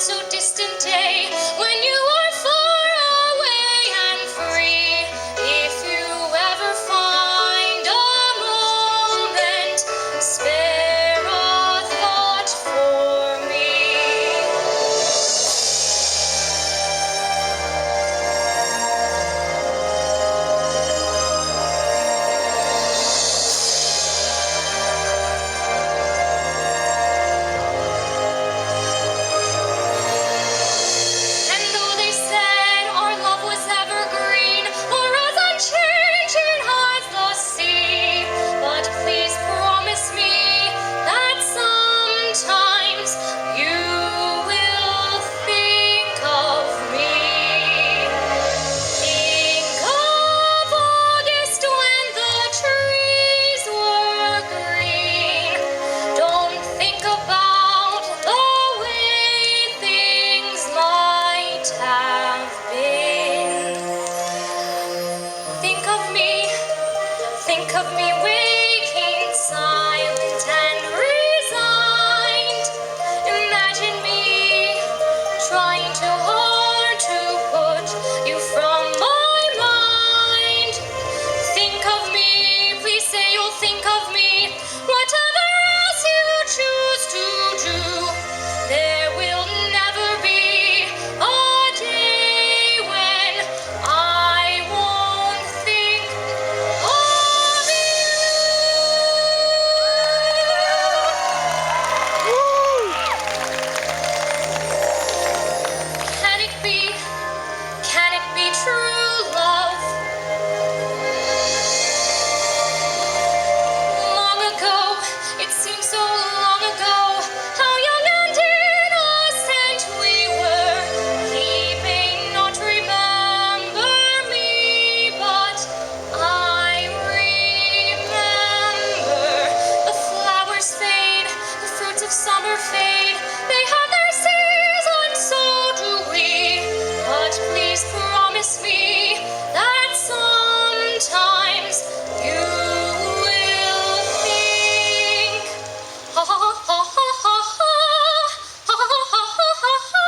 so distant day when you are far away and free. If you ever find a moment, spare a thought for me. And though they said our love was evergreen, or as unchanging as the sea, but please promise me that sometimes you will think of me. Think of August when the trees were green. Don't think about the way things might have been. Think of me waking silent and resigned. Imagine me trying too hard to put you from my mind. Think of me, please say you'll think of me. Whatever else you choose to do, there will never be a day when I won't think of you. Can it be? Can it be true love? Long ago, it seems so long ago, how young and innocent we were. He may not remember me, but I remember. The flowers fade, the fruits of summer fade. They have their season, so do we. But please promise me that sometimes you will think. Ha ha ha ha ha ha ha ha ha.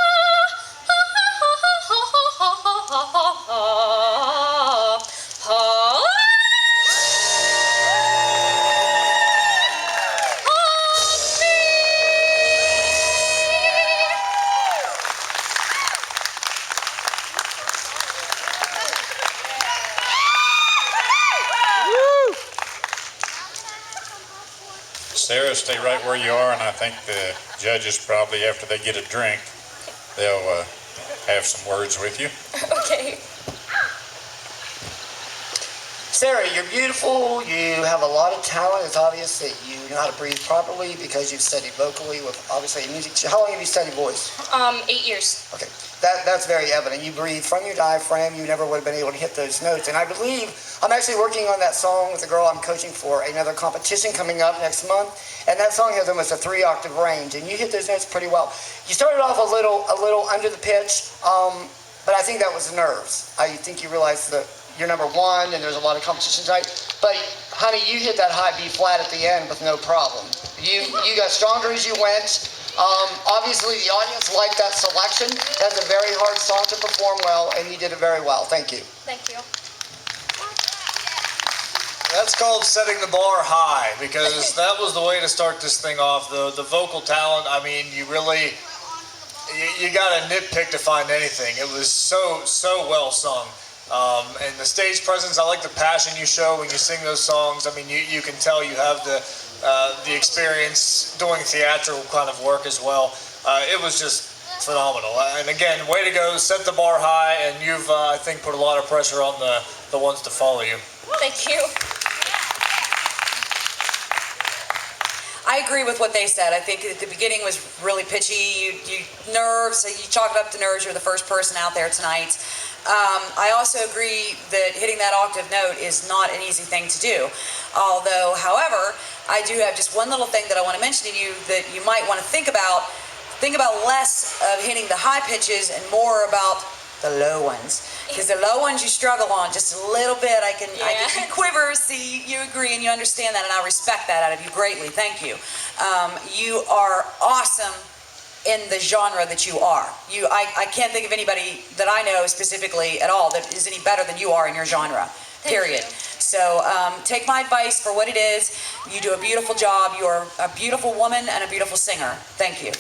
Sarah, stay right where you are, and I think the judges probably, after they get a drink, they'll have some words with you. Okay. Sarah, you're beautiful. You have a lot of talent. It's obvious that you know how to breathe properly because you've studied vocally with obviously music. How long have you studied voice? 8 years. Okay, that's very evident. You breathe from your diaphragm. You never would have been able to hit those notes. And I believe I'm actually working on that song with a girl I'm coaching for another competition coming up next month. And that song has almost a 3-octave range. And you hit those notes pretty well. You started off a little under the pitch, but I think that was nerves. I think you realized that you're number one and there's a lot of competitions, right? But honey, you hit that high B flat at the end with no problem. You got stronger as you went. Obviously, the audience liked that selection. That's a very hard song to perform well, and you did it very well. Thank you. Thank you. That's called setting the bar high, because that was the way to start this thing off. The vocal talent, I mean, you really, you got to nitpick to find anything. It was so well sung. And the stage presence, I like the passion you show when you sing those songs. I mean, you can tell you have the experience doing theatrical kind of work as well. It was just phenomenal. And again, way to go, set the bar high, and you've, I think, put a lot of pressure on the ones to follow you. Thank you. I agree with what they said. I think at the beginning was really pitchy. You nerves, you chalk it up to nerves. You're the first person out there tonight. I also agree that hitting that octave note is not an easy thing to do. Although, however, I do have just one little thing that I want to mention to you that you might want to think about. Think about less of hitting the high pitches and more about the low ones. Because the low ones you struggle on just a little bit. I can you quiver, see, you agree and you understand that, and I respect that out of you greatly. Thank you. You are awesome in the genre that you are. I can't think of anybody that I know specifically at all that is any better than you are in your genre, period. So take my advice for what it is. You do a beautiful job. You're a beautiful woman and a beautiful singer. Thank you.